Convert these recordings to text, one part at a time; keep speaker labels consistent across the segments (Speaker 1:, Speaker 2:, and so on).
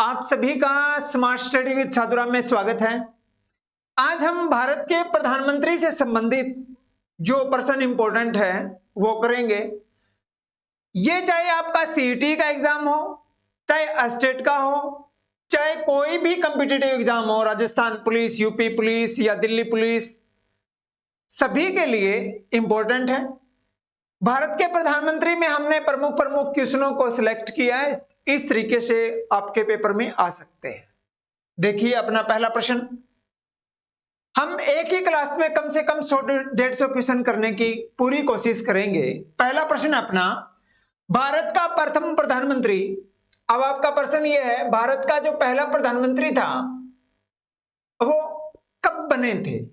Speaker 1: आप सभी का स्मार्ट स्टडी विद साधुराम में स्वागत है। आज हम भारत के प्रधानमंत्री से संबंधित जो पर्सन इंपॉर्टेंट है वो करेंगे। ये चाहे आपका सीईटी का एग्जाम हो, चाहे स्टेट का हो, चाहे कोई भी कॉम्पिटिटिव एग्जाम हो, राजस्थान पुलिस, यूपी पुलिस या दिल्ली पुलिस, सभी के लिए इंपॉर्टेंट है। भारत के प्रधानमंत्री में हमने प्रमुख क्वेश्चनों को सिलेक्ट किया है, इस तरीके से आपके पेपर में आ सकते हैं। देखिए अपना पहला प्रश्न, हम एक ही क्लास में कम से कम 100-150 क्वेश्चन करने की पूरी कोशिश करेंगे। पहला प्रश्न अपना, भारत का प्रथम प्रधानमंत्री, अब आपका प्रश्न यह है भारत का जो पहला प्रधानमंत्री था वो कब बने थे?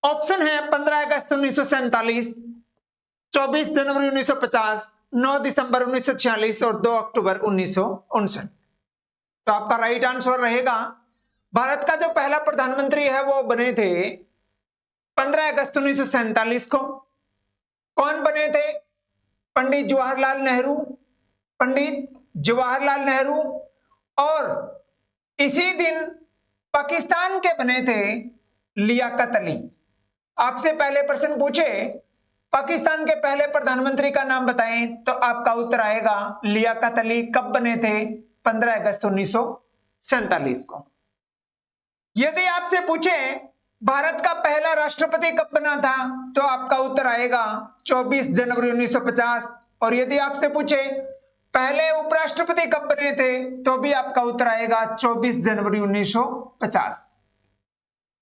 Speaker 1: ऑप्शन है 15 अगस्त 1947, 24 जनवरी 1950, 9 दिसंबर 1946 और 2 अक्टूबर 1959। तो आपका राइट आंसर रहेगा भारत का जो पहला प्रधानमंत्री है वो बने थे 15 अगस्त 1947 को। कौन बने थे? पंडित जवाहरलाल नेहरू। और इसी दिन पाकिस्तान के बने थे लियाकत अली। आपसे पहले प्रश्न पूछे पाकिस्तान के पहले प्रधानमंत्री का नाम बताएं तो आपका उत्तर आएगा लियाकत अली। कब बने थे? 15 अगस्त 1947 को। यदि आपसे पूछे भारत का पहला राष्ट्रपति कब बना था तो आपका उत्तर आएगा 24 जनवरी 1950। और यदि आपसे पूछे पहले उपराष्ट्रपति कब बने थे तो भी आपका उत्तर आएगा 24 जनवरी 1950।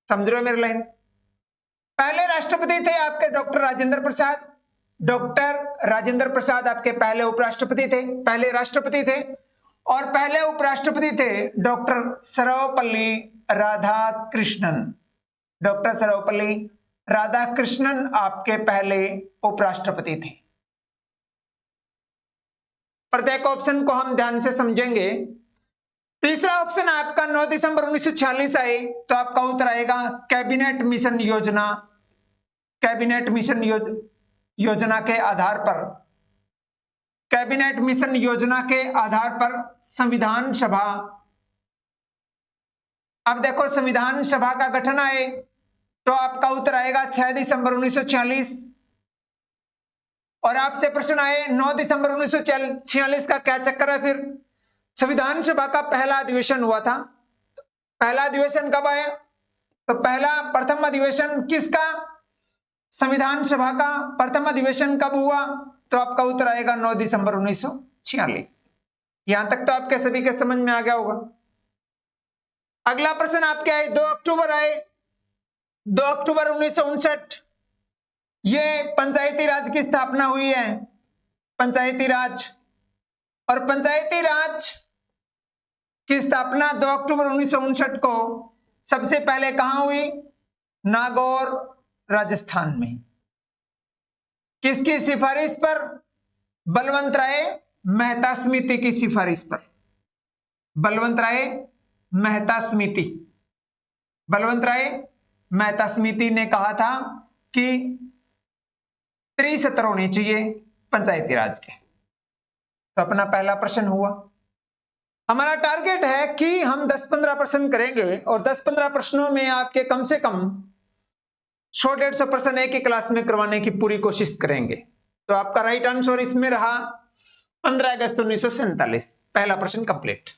Speaker 1: समझ रहे हो मेरी लाइन? पहले राष्ट्रपति थे आपके डॉक्टर राजेंद्र प्रसाद आपके पहले उपराष्ट्रपति थे, पहले राष्ट्रपति थे। और पहले उपराष्ट्रपति थे डॉक्टर सर्वपल्ली राधाकृष्णन आपके पहले उपराष्ट्रपति थे। प्रत्येक ऑप्शन को हम ध्यान से समझेंगे। तीसरा ऑप्शन आपका 9 दिसंबर 1946 आए तो आपका उत्तर आएगा कैबिनेट मिशन योजना के आधार पर संविधान सभा। अब देखो संविधान सभा का गठन आए तो आपका उत्तर आएगा 6 दिसंबर 1946। और आपसे प्रश्न आए 9 दिसंबर 1946 का क्या चक्कर है? फिर संविधान सभा का पहला अधिवेशन हुआ था। पहला अधिवेशन कब आया? तो प्रथम अधिवेशन किसका? संविधान सभा का प्रथम अधिवेशन कब हुआ? तो आपका उत्तर आएगा 9 दिसंबर 1946। यहां तक तो आपके सभी के समझ में आ गया होगा। अगला प्रश्न आपके आए 2 अक्टूबर 1959। ये पंचायती राज की स्थापना हुई है, पंचायती राज। और पंचायती राज की स्थापना 2 अक्टूबर 1959 को सबसे पहले कहां हुई? नागौर, राजस्थान में। किसकी सिफारिश पर? बलवंत राय मेहता समिति की सिफारिश पर। बलवंत राय मेहता समिति ने कहा था कि त्रिसत्र होने चाहिए पंचायती राज के। तो अपना पहला प्रश्न हुआ। हमारा टारगेट है कि हम 10-15 प्रश्न करेंगे और 10-15 प्रश्नों में आपके कम से कम 100-150 प्रश्न एक ही क्लास में करवाने की पूरी कोशिश करेंगे। तो आपका राइट आंसर इसमें रहा 15 अगस्त 1947। पहला प्रश्न कंप्लीट।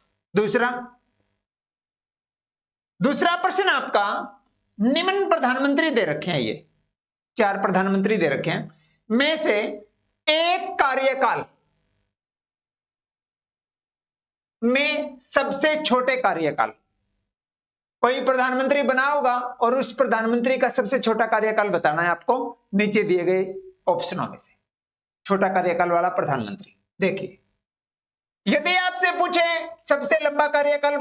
Speaker 1: दूसरा प्रश्न आपका, निम्न प्रधानमंत्री दे रखे हैं, ये 4 प्रधानमंत्री दे रखे हैं, में से एक कार्यकाल में सबसे छोटे कार्यकाल। कोई प्रधानमंत्री बना होगा और उस प्रधानमंत्री का सबसे छोटा कार्यकाल बताना है आपको, नीचे दिए गए ऑप्शनों में से छोटा कार्यकाल वाला प्रधानमंत्री। देखिए यदि आपसे पूछे सबसे लंबा कार्यकाल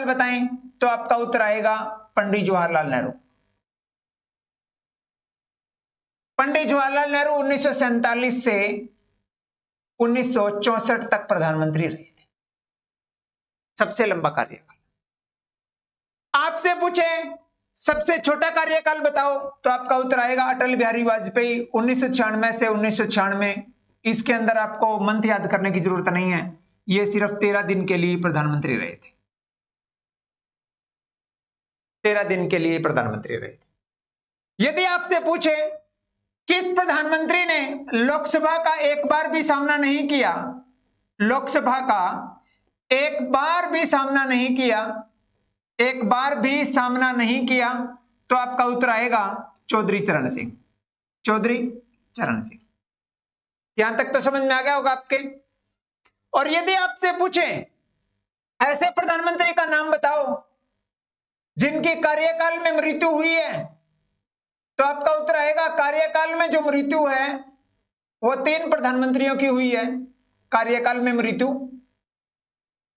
Speaker 1: बताएं, तो आपका उत्तर आएगा पंडित जवाहरलाल नेहरू। पंडित जवाहरलाल नेहरू 1947 से 1964 तक प्रधानमंत्री रहे थे, सबसे लंबा कार्यकाल। आपसे पूछे सबसे छोटा कार्यकाल बताओ तो आपका उत्तर आएगा अटल बिहारी वाजपेयी 1996 से 1996 इसके अंदर आपको मंथ याद करने की जरूरत नहीं है, ये सिर्फ 13 दिन के लिए प्रधानमंत्री रहे थे। 13 दिन के लिए प्रधानमंत्री रहे थे। यदि आपसे पूछे किस प्रधानमंत्री ने लोकसभा का एक बार भी सामना नहीं किया, लोकसभा का एक बार भी सामना नहीं किया, एक बार भी सामना नहीं किया, तो आपका उत्तर आएगा चौधरी चरण सिंह, चौधरी चरण सिंह। यहां तक तो समझ में आ गया होगा आपके। और यदि आपसे पूछे ऐसे प्रधानमंत्री का नाम बताओ जिनकी कार्यकाल में मृत्यु हुई है, तो आपका उत्तर आएगा कार्यकाल में जो मृत्यु है वो 3 प्रधानमंत्रियों की हुई है। कार्यकाल में मृत्यु,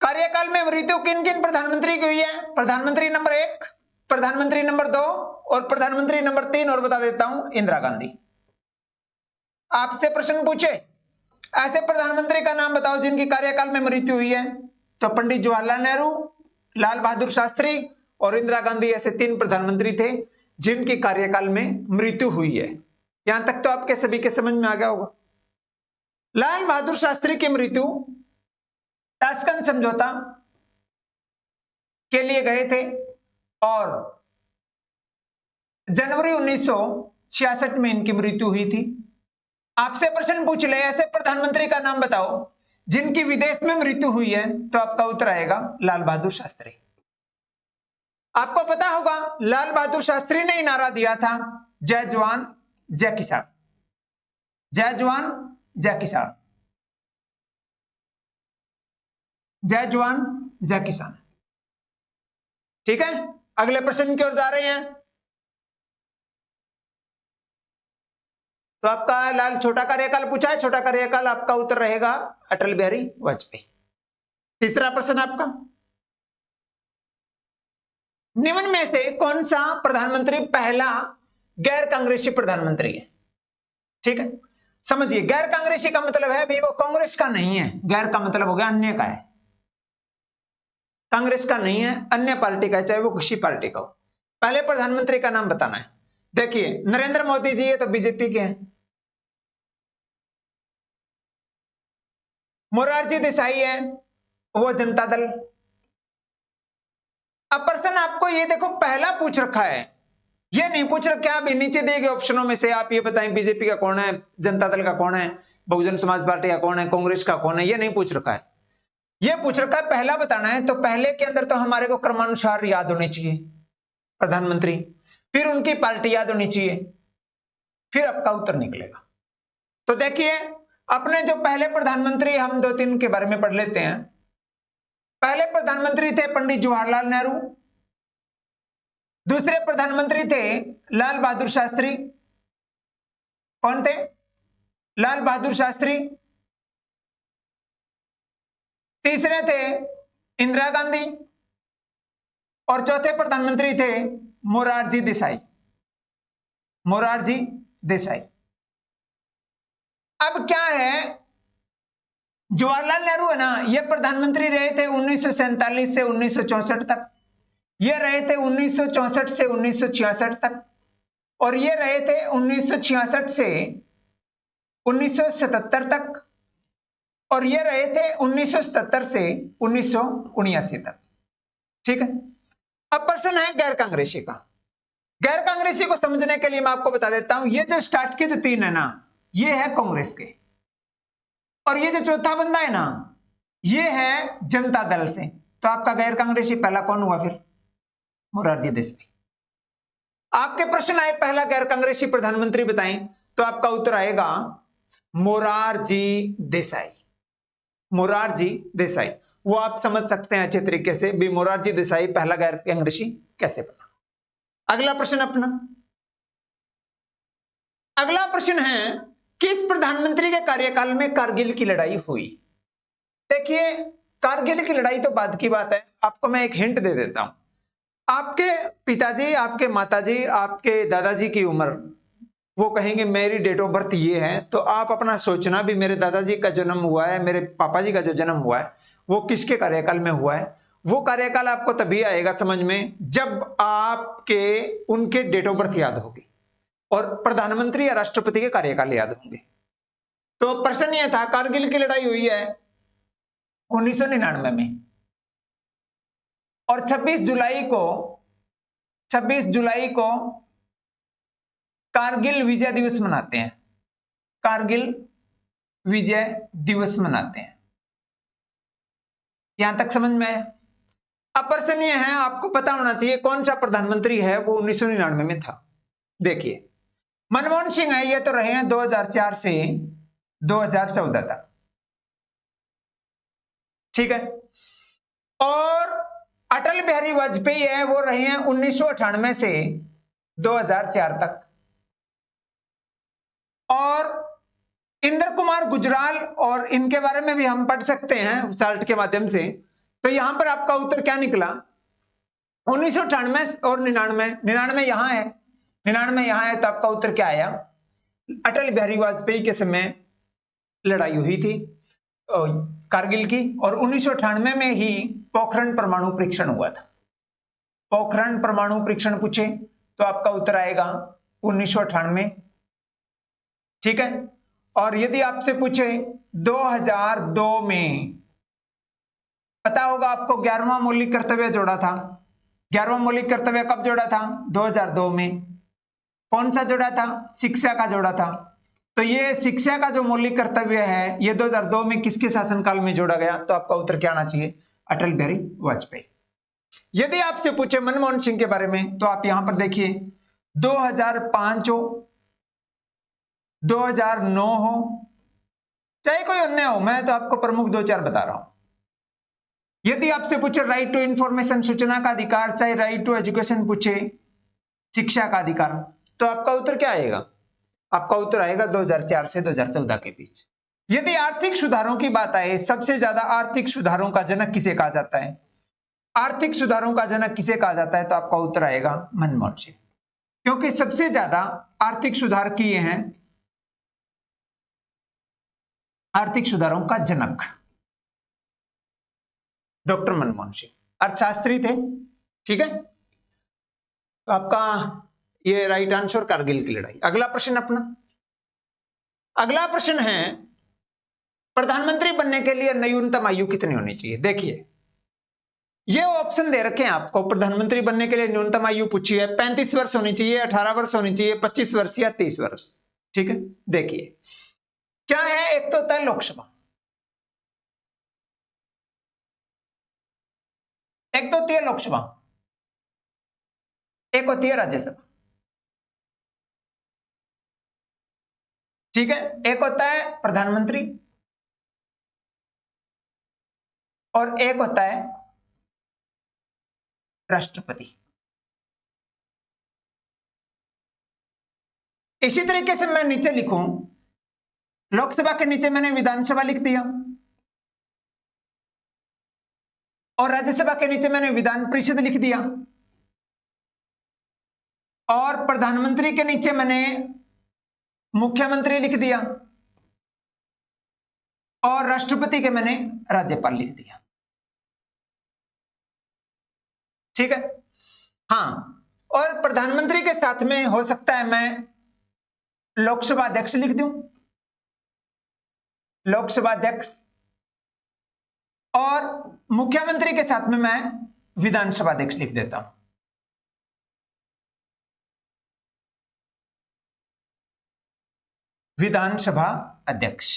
Speaker 1: कार्यकाल में मृत्यु किन किन प्रधानमंत्री की हुई है? प्रधानमंत्री नंबर 1, प्रधानमंत्री नंबर 2 और प्रधानमंत्री नंबर 3, और बता देता हूं इंदिरा गांधी। आपसे प्रश्न पूछे ऐसे प्रधानमंत्री का नाम बताओ जिनकी कार्यकाल में मृत्यु हुई है, तो पंडित जवाहरलाल नेहरू, लाल बहादुर शास्त्री और इंदिरा गांधी ऐसे 3 प्रधानमंत्री थे जिनकी कार्यकाल में मृत्यु हुई है। यहां तक तो आपके सभी के समझ में आ गया होगा। लाल बहादुर शास्त्री की मृत्यु ताशकंद समझौता के लिए गए थे और जनवरी 1966 में इनकी मृत्यु हुई थी। आपसे प्रश्न पूछ ले ऐसे प्रधानमंत्री का नाम बताओ जिनकी विदेश में मृत्यु हुई है, तो आपका उत्तर आएगा लाल बहादुर शास्त्री। आपको पता होगा लाल बहादुर शास्त्री ने ही नारा दिया था जय जवान जय किसान, जय जवान जय किसान, जय जवान जय किसान। ठीक है, अगले प्रश्न की ओर जा रहे हैं। तो आपका लाल छोटा कार्यकाल पूछा है, छोटा कार्यकाल आपका उत्तर रहेगा अटल बिहारी वाजपेयी। तीसरा प्रश्न आपका, निम्न में से कौन सा प्रधानमंत्री पहला गैर कांग्रेसी प्रधानमंत्री है? ठीक है, समझिए गैर कांग्रेसी का मतलब है भी वो कांग्रेस का नहीं है, गैर का मतलब हो गया अन्य का है, कांग्रेस का नहीं है, अन्य पार्टी का है, चाहे वो किसी पार्टी का हो। पहले प्रधानमंत्री का नाम बताना है। देखिए नरेंद्र मोदी जी है तो बीजेपी के हैं, मोरारजी देसाई है वो जनता दल। अब प्रश्न आपको ये देखो पहला पूछ रखा है, ये नहीं पूछ रखा आप नीचे दिए गए ऑप्शनों में से आप ये बताएं बीजेपी का कौन है, जनता दल का कौन है, बहुजन समाज पार्टी का कौन है, कांग्रेस का कौन है, ये नहीं पूछ रखा है। ये पूछ रखा है पहला बताना है। तो पहले के अंदर तो हमारे को क्रमानुसार याद होने चाहिए प्रधानमंत्री, फिर उनकी पार्टी याद होनी चाहिए, फिर आपका उत्तर निकलेगा। तो देखिए अपने जो पहले प्रधानमंत्री हम 2-3 के बारे में पढ़ लेते हैं। पहले प्रधानमंत्री थे पंडित जवाहरलाल नेहरू, दूसरे प्रधानमंत्री थे लाल बहादुर शास्त्री। कौन थे? लाल बहादुर शास्त्री। तीसरे थे इंदिरा गांधी और चौथे प्रधानमंत्री थे मोरारजी देसाई, मोरारजी देसाई। अब क्या है, जवाहरलाल नेहरू है ना, ये प्रधानमंत्री रहे थे 1947 से 1964 तक, ये रहे थे 1964 से 1966 तक, और ये रहे थे 1966 से 1977 तक, और ये रहे थे 1977 से 1979 तक। ठीक है, अब प्रश्न है गैर कांग्रेसी का। गैर कांग्रेसी को समझने के लिए मैं आपको बता देता हूं, ये जो स्टार्ट के जो 3 है ना, ये है कांग्रेस के, और ये जो चौथा बंदा है ना, ये है जनता दल से। तो आपका गैर कांग्रेसी पहला कौन हुआ? फिर मोरारजी देसाई। आपके प्रश्न आए पहला गैर कांग्रेसी प्रधानमंत्री बताएं, तो आपका उत्तर आएगा मोरारजी देसाई, मोरारजी देसाई। वो आप समझ सकते हैं अच्छे तरीके से भी मोरारजी देसाई पहला गैर कांग्रेसी कैसे बना। अगला प्रश्न अपना, अगला प्रश्न है किस प्रधानमंत्री के कार्यकाल में कारगिल की लड़ाई हुई? देखिए कारगिल की लड़ाई तो बाद की बात है, आपको मैं एक हिंट दे देता हूं। आपके पिताजी, आपके माताजी, आपके दादाजी की उम्र, वो कहेंगे मेरी डेट ऑफ बर्थ ये है, तो आप अपना सोचना भी मेरे दादाजी का जन्म हुआ है, मेरे पापा जी का जो जन्म हुआ है वो किसके कार्यकाल में हुआ है। वो कार्यकाल आपको तभी आएगा समझ में जब आपके उनके डेट ऑफ बर्थ याद होगी और प्रधानमंत्री या राष्ट्रपति के कार्यकाल याद होंगे। तो प्रश्न यह था, कारगिल की लड़ाई हुई है 1999 में और 26 जुलाई को कारगिल विजय दिवस मनाते हैं। कारगिल विजय दिवस मनाते हैं। यहां तक समझ में आया? अब प्रश्न यह है, आपको पता होना चाहिए कौन सा प्रधानमंत्री है वो 1999 में था। देखिए, मनमोहन सिंह है, ये तो रहे हैं 2004 से 2014 तक, ठीक है। और अटल बिहारी वाजपेयी है, वो रहे हैं 1998 से 2004 तक। और इंद्र कुमार गुजराल, और इनके बारे में भी हम पढ़ सकते हैं चार्ट के माध्यम से। तो यहां पर आपका उत्तर क्या निकला? 1998 और 99 यहां है, 99 यहां है, तो आपका उत्तर क्या आया? अटल बिहारी वाजपेयी के समय लड़ाई हुई थी कारगिल की, और 1998 में ही पोखरण परमाणु परीक्षण हुआ था। पोखरण परमाणु परीक्षण पूछे तो आपका उत्तर आएगा 1998, ठीक है। और यदि आपसे पूछे 2002 में, पता होगा आपको 11वां मौलिक कर्तव्य जोड़ा था। 11वां मौलिक कर्तव्य कब जोड़ा था? 2002 में। कौन सा जोड़ा था? शिक्षा का जोड़ा था। तो ये शिक्षा का जो मौलिक कर्तव्य है, ये 2002 में किसके शासनकाल में जोड़ा गया? तो आपका उत्तर क्या आना चाहिए? अटल बिहारी वाजपेयी। यदि आपसे पूछे मनमोहन सिंह के बारे में, तो आप यहां पर देखिए 2005 हो, 2009 हो, चाहे कोई अन्य हो, मैं तो आपको प्रमुख 2-4 बता रहा हूं। यदि आपसे पूछे राइट टू इंफॉर्मेशन, सूचना का अधिकार, चाहे राइट टू एजुकेशन पूछे, शिक्षा का अधिकार, तो आपका उत्तर क्या आएगा? आपका उत्तर आएगा 2004 से 2014 के बीच। यदि आर्थिक सुधारों की बात आए, सबसे ज्यादा आर्थिक सुधारों का जनक किसे कहा जाता है? आर्थिक सुधारों का जनक किसे कहा जाता है? तो आपका उत्तर आएगा मनमोहन सिंह, क्योंकि सबसे ज्यादा आर्थिक सुधार किए हैं, आर्थिक सुधारों का जनक डॉक्टर मनमोहन सिंह, अर्थशास्त्री थे, ठीक है। तो आपका ये राइट आंसर कारगिल की लड़ाई। अगला प्रश्न अपना, अगला प्रश्न है प्रधानमंत्री बनने के लिए न्यूनतम आयु कितनी होनी चाहिए? देखिए, ये ऑप्शन दे रखे हैं आपको, प्रधानमंत्री बनने के लिए न्यूनतम आयु पूछी है। 35 वर्ष होनी चाहिए, 18 वर्ष होनी चाहिए, 25 वर्ष या 30 वर्ष, ठीक है। देखिए क्या है, एक तो होता है लोकसभा, एक तो होती है लोकसभा, एक होती है राज्यसभा, ठीक है। एक होता है प्रधानमंत्री और एक होता है राष्ट्रपति। इसी तरीके से मैं नीचे लिखूं, लोकसभा के नीचे मैंने विधानसभा लिख दिया और राज्यसभा के नीचे मैंने विधान परिषद लिख दिया, और प्रधानमंत्री के नीचे मैंने मुख्यमंत्री लिख दिया और राष्ट्रपति के मैंने राज्यपाल लिख दिया, ठीक है। हां, और प्रधानमंत्री के साथ में हो सकता है मैं लोकसभा अध्यक्ष लिख दूं, लोकसभा अध्यक्ष, और मुख्यमंत्री के साथ में मैं विधानसभा अध्यक्ष लिख देता हूं। विधानसभा अध्यक्ष।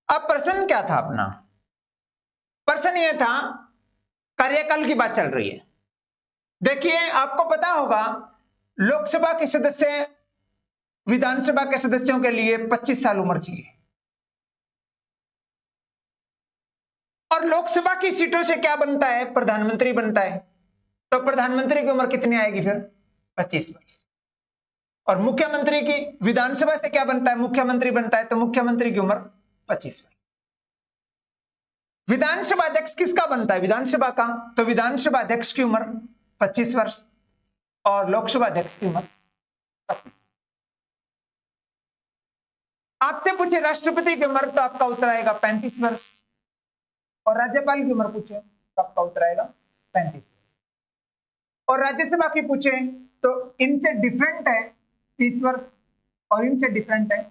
Speaker 1: अब प्रश्न क्या था अपना? प्रश्न यह था, कार्यकाल की बात चल रही है। देखिए, आपको पता होगा लोकसभा के सदस्य विधानसभा के सदस्यों के लिए 25 साल उम्र चाहिए, और लोकसभा की सीटों से क्या बनता है? प्रधानमंत्री बनता है। तो प्रधानमंत्री की उम्र कितनी आएगी फिर? 25 वर्ष। और मुख्यमंत्री की, विधानसभा से क्या बनता है? मुख्यमंत्री बनता है, तो मुख्यमंत्री की उम्र 25 वर्ष। विधानसभा अध्यक्ष किसका बनता है? विधानसभा का, तो विधानसभा अध्यक्ष की उम्र 25 वर्ष और लोकसभा अध्यक्ष की उम्र 25। आपसे पूछे राष्ट्रपति की उम्र, तो आपका उत्तर आएगा 35 वर्ष, और राज्यपाल की उम्र पूछे तो आपका उत्तर आएगा 35 वर्ष, और राज्यसभा की पूछे तो इनसे डिफरेंट है 30 वर्ष और इनसे डिफरेंट है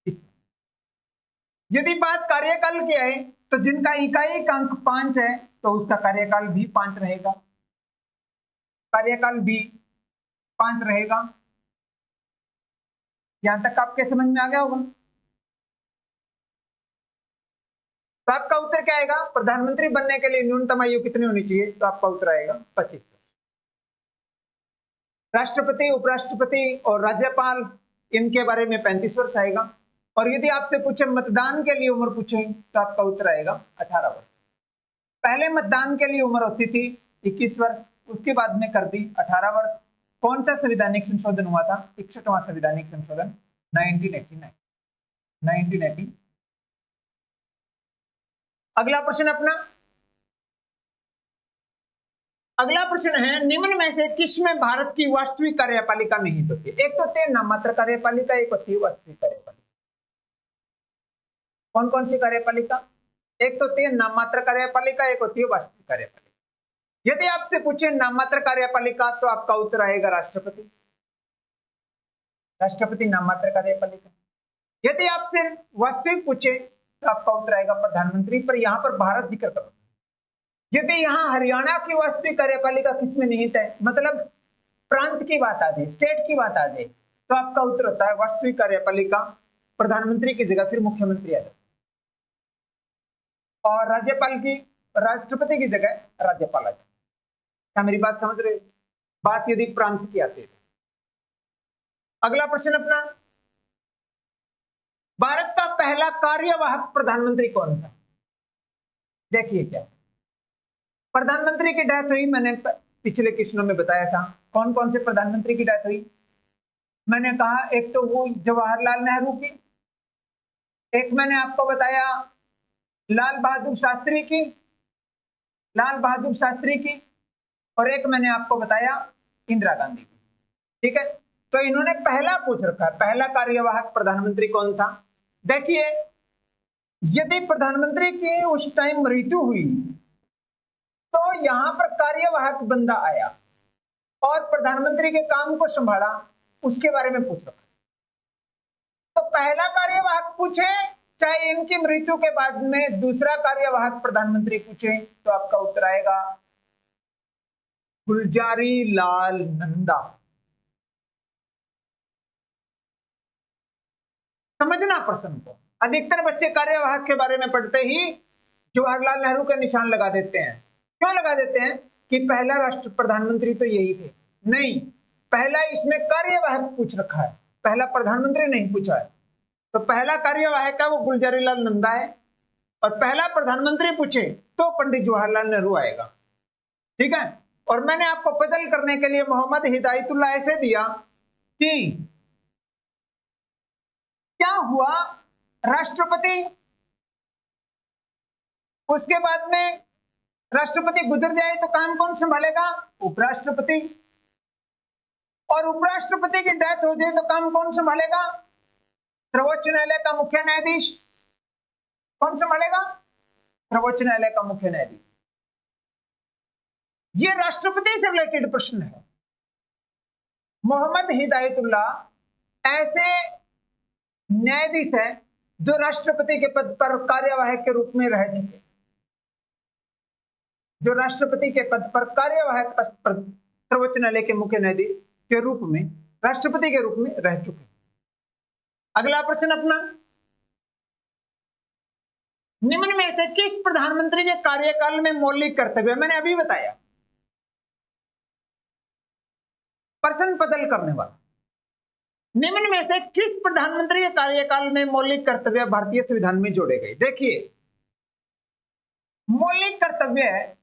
Speaker 1: 30 वर्ष। यदि बात कार्यकाल की है तो जिनका इकाई अंक 5 है तो उसका कार्यकाल भी 5 रहेगा, कार्यकाल भी 5 रहेगा। यहां तक आपके समझ में आ गया होगा। तो आपका उत्तर क्या आएगा? प्रधानमंत्री बनने के लिए न्यूनतम आयु कितनी होनी चाहिए? तो आपका उत्तर आएगा 25। राष्ट्रपति, उपराष्ट्रपति और राज्यपाल इनके बारे में 35 वर्ष आएगा। और यदि आपसे पूछे मतदान के लिए उम्र पूछे तो आपका उत्तर आएगा 18 वर्ष। पहले मतदान के लिए उम्र होती थी 21 वर्ष, उसके बाद में कर दी 18 वर्ष। कौन सा संवैधानिक संशोधन हुआ था? 61वां संवैधानिक संशोधन 1980। अगला प्रश्न अपना, अगला प्रश्न है निम्न में से किस में भारत की वास्तविक कार्यपालिका निहित होती है? एक तो होती है नाममात्र कार्यपालिका, एक होती है वास्तविक कार्यपालिका। कौन कौन सी कार्यपालिका? एक तो होती है नाममात्र कार्यपालिका, एक होती है वास्तविक कार्यपालिका। यदि आपसे पूछे नाममात्र कार्यपालिका तो आपका उत्तर आएगा राष्ट्रपति, राष्ट्रपति नाममात्र कार्यपालिका। यदि आपसे वास्तविक पूछे तो आपका उत्तर आएगा प्रधानमंत्री, पर यहां पर भारत जिक्र करो। यदि यहां हरियाणा की वास्तविक कार्यपालिका किसमें निहित है, मतलब प्रांत की बात आ जाए, स्टेट की बात आ जाए, तो आपका उत्तर होता है वास्तविक कार्यपालिका प्रधानमंत्री की जगह फिर मुख्यमंत्री आ जाए, और राज्यपाल की, राष्ट्रपति की जगह राज्यपाल आ जाए। क्या मेरी बात समझ रहे हो? बात यदि प्रांत की आती है। अगला प्रश्न अपना, भारत का पहला कार्यवाहक प्रधानमंत्री कौन था? देखिए क्या प्रधानमंत्री की डेथ हुई, मैंने पिछले क्वेश्चनों में बताया था कौन कौन से प्रधानमंत्री की डेथ हुई। मैंने कहा एक तो वो जवाहरलाल नेहरू की, एक मैंने आपको बताया लाल बहादुर शास्त्री की, लाल बहादुर शास्त्री की, और एक मैंने आपको बताया इंदिरा गांधी की। ठीक है, तो इन्होंने पहला पूछ रखा है पहला कार्यवाहक प्रधानमंत्री कौन था। देखिए यदि प्रधानमंत्री की उस टाइम मृत्यु हुई तो यहां पर कार्यवाहक बंदा आया और प्रधानमंत्री के काम को संभाला, उसके बारे में पूछ रखा। तो पहला कार्यवाहक पूछे चाहे इनकी मृत्यु के बाद में दूसरा कार्यवाहक प्रधानमंत्री पूछे तो आपका उत्तर आएगा गुलजारी लाल नंदा। समझना प्रश्न को, अधिकतर बच्चे कार्यवाहक के बारे में पढ़ते ही जवाहरलाल नेहरू का निशान लगा देते हैं। क्यों लगा देते हैं? कि पहला राष्ट्र प्रधानमंत्री तो यही थे। नहीं, पहला इसमें कार्यवाहक पूछ रखा है, पहला प्रधानमंत्री नहीं पूछा है। तो पहला कार्यवाहक है वो गुलजारी लाल नंदा है, और पहला प्रधानमंत्री पूछे तो पंडित जवाहरलाल नेहरू आएगा। ठीक है, और मैंने आपको पजल करने के लिए मोहम्मद हिदायतुल्लाह ऐसे दिया कि क्या हुआ राष्ट्रपति, उसके बाद में राष्ट्रपति गुजर जाए तो काम कौन संभालेगा? उपराष्ट्रपति, और उपराष्ट्रपति की डेथ हो जाए तो काम कौन संभालेगा? सर्वोच्च न्यायालय का मुख्य न्यायाधीश। कौन संभालेगा? सर्वोच्च न्यायालय का मुख्य न्यायाधीश। ये राष्ट्रपति से रिलेटेड प्रश्न है। मोहम्मद हिदायतुल्लाह ऐसे न्यायाधीश है जो राष्ट्रपति के पद पर कार्यवाहक के रूप में रह चुके, जो राष्ट्रपति के पद पर कार्यवाहक सर्वोच्च न्यायालय के मुख्य न्यायाधीश के रूप में, राष्ट्रपति के रूप में रह चुके। अगला प्रश्न अपना, निम्न में से किस प्रधानमंत्री के कार्यकाल में मौलिक कर्तव्य, मैंने अभी बताया प्रश्न बदल करने वाला, निम्न में से किस प्रधानमंत्री के कार्यकाल में मौलिक कर्तव्य भारतीय संविधान में जोड़े गए? देखिए मौलिक कर्तव्य,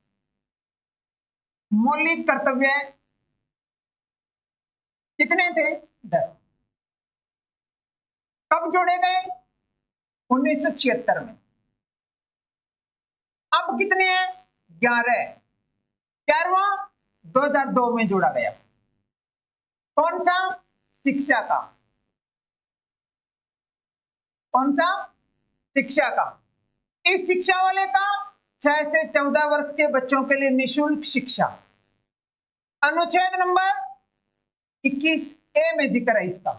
Speaker 1: मौलिक कर्तव्य कितने थे? 10। कब जोड़े गए? 1976 में। अब कितने हैं? 11। 11वां 2002 में जोड़ा गया। कौन सा? शिक्षा का। कौन सा? शिक्षा का। इस शिक्षा वाले का 6 से 14 वर्ष के बच्चों के लिए निःशुल्क शिक्षा, अनुच्छेद नंबर 21A में जिक्र है इसका।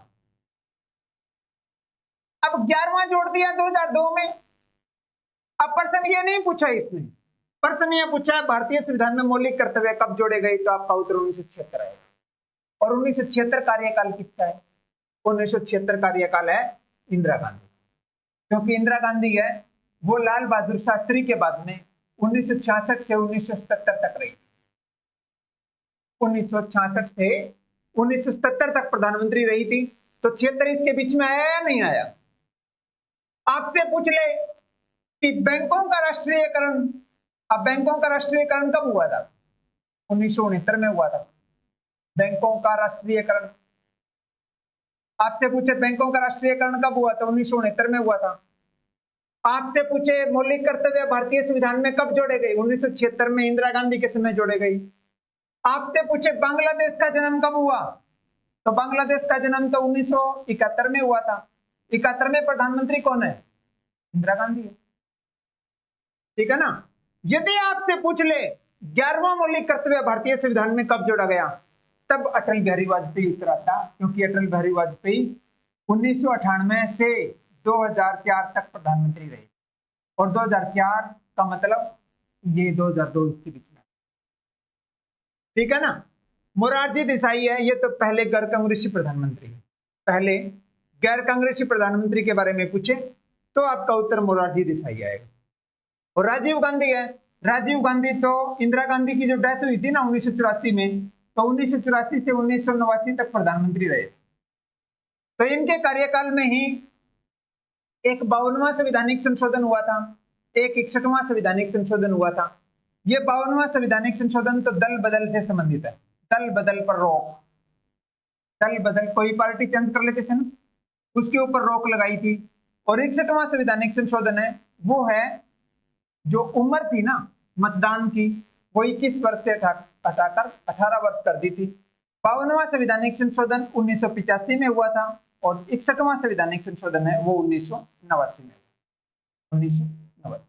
Speaker 1: अब 11वां जोड़ दिया 2002 में। अब प्रश्न ये नहीं पूछा इसने, प्रश्न ये पूछा भारतीय संविधान में मौलिक कर्तव्य कब जोड़े गए, तो आपका उत्तर 1976 है। और 1976 कार्यकाल किसका है? 1976 कार्यकाल है इंदिरा गांधी, क्योंकि इंदिरा गांधी है वो लाल बहादुर शास्त्री के बाद में 1966 से 1977 तक रही। 1966 से 1977 तक प्रधानमंत्री रही थी। तो 76 इसके बीच में आया या नहीं आया? आपसे पूछ ले कि बैंकों का राष्ट्रीयकरण, अब बैंकों का राष्ट्रीयकरण कब हुआ था? 1969 में हुआ था बैंकों का राष्ट्रीयकरण। आपसे पूछे बैंकों का राष्ट्रीयकरण कब हुआ था? 1969 में हुआ था। आपसे पूछे मौलिक कर्तव्य भारतीय संविधान में कब जोड़े गए? 1976 में इंदिरा गांधी के समय जोड़े गई। आपसे पूछे बांग्लादेश का जन्म कब हुआ? तो बांग्लादेश का जन्म तो 1971 में हुआ था। 71 में प्रधानमंत्री कौन है? इंदिरा गांधी है, ठीक है ना। यदि आपसे पूछ ले 11वां मौलिक कर्तव्य भारतीय संविधान में कब जोड़ा गया, तब अटल बिहारी वाजपेयी उत्तर आता, क्योंकि अटल बिहारी वाजपेयी 1998 से 2004 तक प्रधानमंत्री रहे। और 2004 का मतलब ये 2002 इसके बीच में, ठीक है ना। मोरारजी देसाई है, ये तो पहले गैर कांग्रेसी प्रधानमंत्री है। पहले गैर कांग्रेसी प्रधानमंत्री के बारे में पूछे तो आपका उत्तर मोरारजी देसाई आएगा। और राजीव गांधी है, राजीव गांधी तो इंदिरा गांधी की जो डेथ हुई थी ना 1984 में, तो 1984 से 1989 तक प्रधानमंत्री रहे। तो इनके कार्यकाल में ही एक 52वां संवैधानिक संशोधन हुआ था, एक 61वां संवैधानिक संशोधन हुआ था। ये 52वां संवैधानिक संशोधन तो दल बदल से संबंधित है, दल बदल पर रोक। दल बदल, कोई पार्टी चेंज कर लेते थे ना, उसके ऊपर रोक लगाई थी। और 61वां संवैधानिक संशोधन है वो है जो उम्र थी ना मतदान की, वो 21 वर्ष से हटाकर 18 वर्ष कर दी थी। 52वां संवैधानिक संशोधन 1985 में हुआ था और 61वां संवैधानिक संशोधन है वो 1989 में, 1989।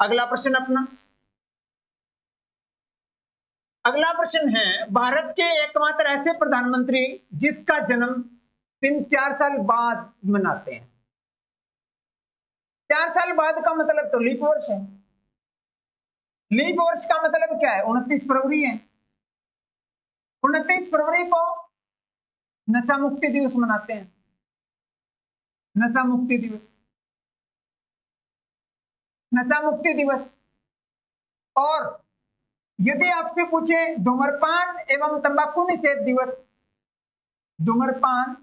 Speaker 1: अगला प्रश्न अपना, अगला प्रश्न है भारत के एकमात्र ऐसे प्रधानमंत्री जिसका जन्म दिन 4 साल बाद मनाते हैं। 4 साल बाद का मतलब तो लीप वर्ष है। लीप वर्ष का मतलब क्या है? 29 फरवरी है। 29 फरवरी को नशा मुक्ति दिवस मनाते हैं, नशा मुक्ति दिवस, नशा मुक्ति दिवस। और यदि आपसे पूछे धूम्रपान एवं तंबाकू निषेध दिवस, धूम्रपान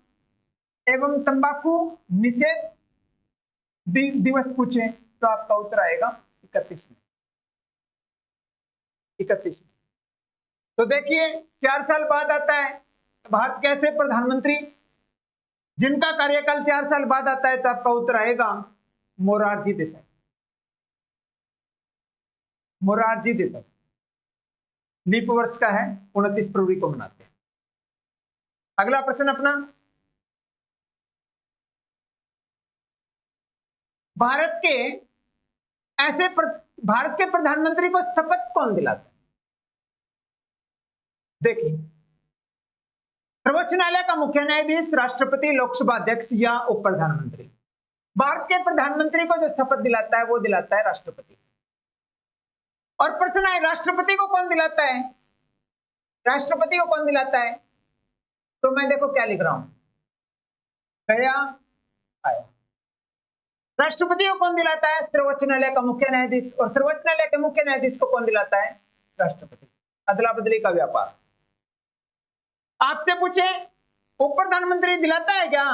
Speaker 1: एवं तंबाकू निषेध दिवस पूछे तो आपका उत्तर आएगा 31 में, 31। तो देखिए 4 साल बाद आता है भारत के ऐसे प्रधानमंत्री जिनका कार्यकाल 4 साल बाद आता है, तो आपका उत्तर आएगा मोरारजी देसाई, मोरारजी देसाई। लीप वर्ष का है, 29 फरवरी को मनाते हैं। अगला प्रश्न अपना, भारत के प्रधानमंत्री को शपथ कौन दिलाता है? देखिए, सर्वोच्च न्यायालय का मुख्य न्यायाधीश, राष्ट्रपति, लोकसभा अध्यक्ष या उप प्रधानमंत्री। भारत के प्रधानमंत्री को जो शपथ दिलाता है वो दिलाता है राष्ट्रपति। और प्रश्न है राष्ट्रपति को कौन दिलाता है? राष्ट्रपति को कौन दिलाता है? तो मैं देखो क्या लिख रहा हूं, गया आया। राष्ट्रपति को कौन दिलाता है? सर्वोच्च न्यायालय का मुख्य न्यायाधीश। और सर्वोच्च न्यायालय के मुख्य न्यायाधीश को कौन दिलाता है? राष्ट्रपति। अदला बदली का व्यापार। आपसे पूछे उप प्रधानमंत्री दिलाता है क्या?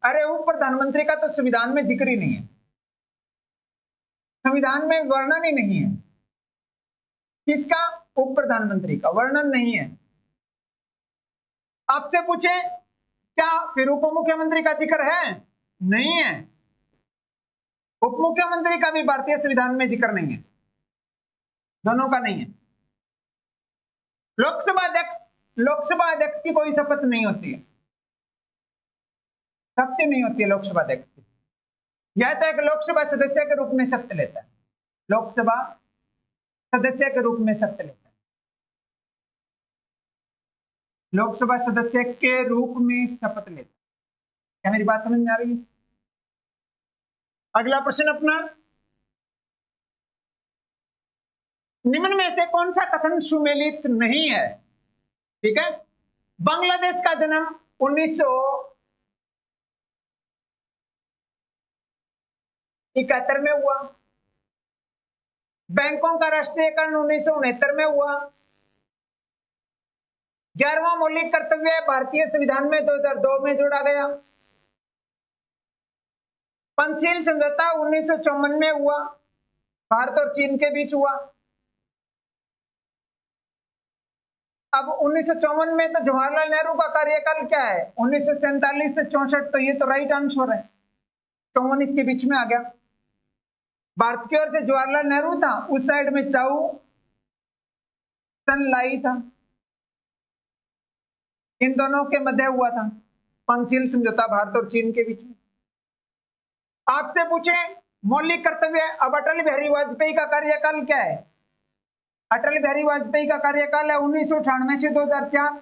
Speaker 1: अरे उप प्रधानमंत्री का तो संविधान में जिक्र ही नहीं है, संविधान में वर्णन ही नहीं है। किसका? उप प्रधानमंत्री का वर्णन नहीं है। आपसे पूछे क्या फिर उप मुख्यमंत्री का जिक्र है? नहीं है। उप मुख्यमंत्री का भी भारतीय संविधान में जिक्र नहीं है, दोनों का नहीं है। लोकसभा अध्यक्ष की कोई शपथ नहीं होती है, शपथ नहीं होती है लोकसभा अध्यक्ष की। यह तो एक लोकसभा सदस्य के रूप में शपथ लेता है, लोकसभा सदस्य के रूप में शपथ लेता है, लोकसभा सदस्य के रूप में शपथ लेता है। क्या मेरी बात समझ में आ रही है? अगला प्रश्न अपना, निम्न में से कौन सा कथन सुमेलित नहीं है? ठीक है, बांग्लादेश का जन्म 1971 में हुआ, बैंकों का राष्ट्रीयकरण 1969 में हुआ, 11वां मौलिक कर्तव्य भारतीय संविधान में 2002 में जोड़ा गया, पंचशील समझौता 1954 में हुआ, भारत और चीन के बीच हुआ। अब 1954 में तो जवाहरलाल नेहरू का कार्यकाल क्या है? 1947 से 64, तो ये तो राइट आंसर है, 54 इसके बीच में आ गया। भारत की ओर से जवाहरलाल नेहरू था, उस साइड में चाउ सन लाई था, इन दोनों के मध्य हुआ था पंचशील समझौता भारत और चीन के बीच में। आपसे पूछे मौलिक कर्तव्य, अब अटल बिहारी वाजपेयी का कार्यकाल क्या है? अटल बिहारी वाजपेयी का कार्यकाल है 1998 से 2004,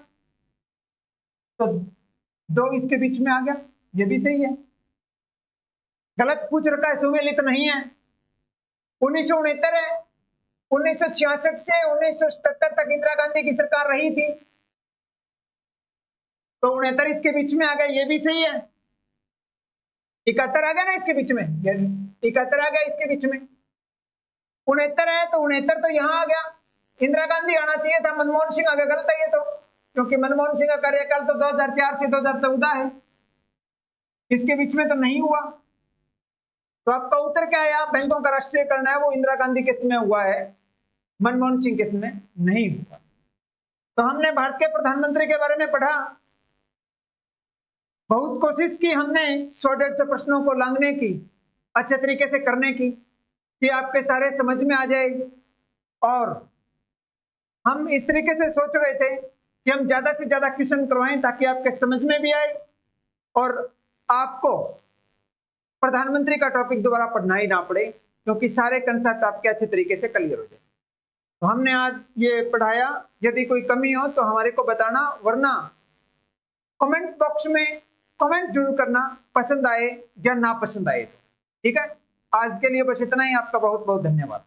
Speaker 1: तो 2 इसके बीच में आ गया, ये भी सही है। गलत पूछ रखा है, सुमेलित नहीं है। 1969 है, 1966 से 1977 तक इंदिरा गांधी की सरकार रही थी, तो 69 इसके बीच में आ गया, ये भी सही है। 71 आ गया ना इसके बीच में, 71 आ गया इसके बीच में। 69 है तो 69 तो यहां आ गया, इंदिरा गांधी आना चाहिए था, मनमोहन सिंह आ गया, गलत है ये तो, क्योंकि मनमोहन सिंह का कार्यकाल तो 2004 से 2014 है, इसके बीच में तो नहीं हुआ। तो आपका उत्तर क्या है? आप बैंकों का राष्ट्रीयकरण है वो इंदिरा गांधी के समय हुआ है, मनमोहन सिंह के समय नहीं हुआ। तो हमने भारत के प्रधानमंत्री के बारे में पढ़ा, बहुत कोशिश की हमने 100-150 प्रश्नों को लांघने की, अच्छे तरीके से करने की, कि आपके सारे समझ में आ जाए। और हम इस तरीके से सोच रहे थे कि हम ज्यादा से ज्यादा क्वेश्चन करवाएं ताकि आपके समझ में भी आए और आपको प्रधानमंत्री का टॉपिक दोबारा पढ़ना ही ना पड़े, क्योंकि सारे कंसेप्ट आपके अच्छे तरीके से क्लियर हो जाए। तो हमने आज ये पढ़ाया, यदि कोई कमी हो तो हमारे को बताना, वरना कमेंट बॉक्स में कमेंट जरूर करना, पसंद आए या ना पसंद आए। ठीक है, आज के लिए बस इतना ही। आपका बहुत बहुत धन्यवाद।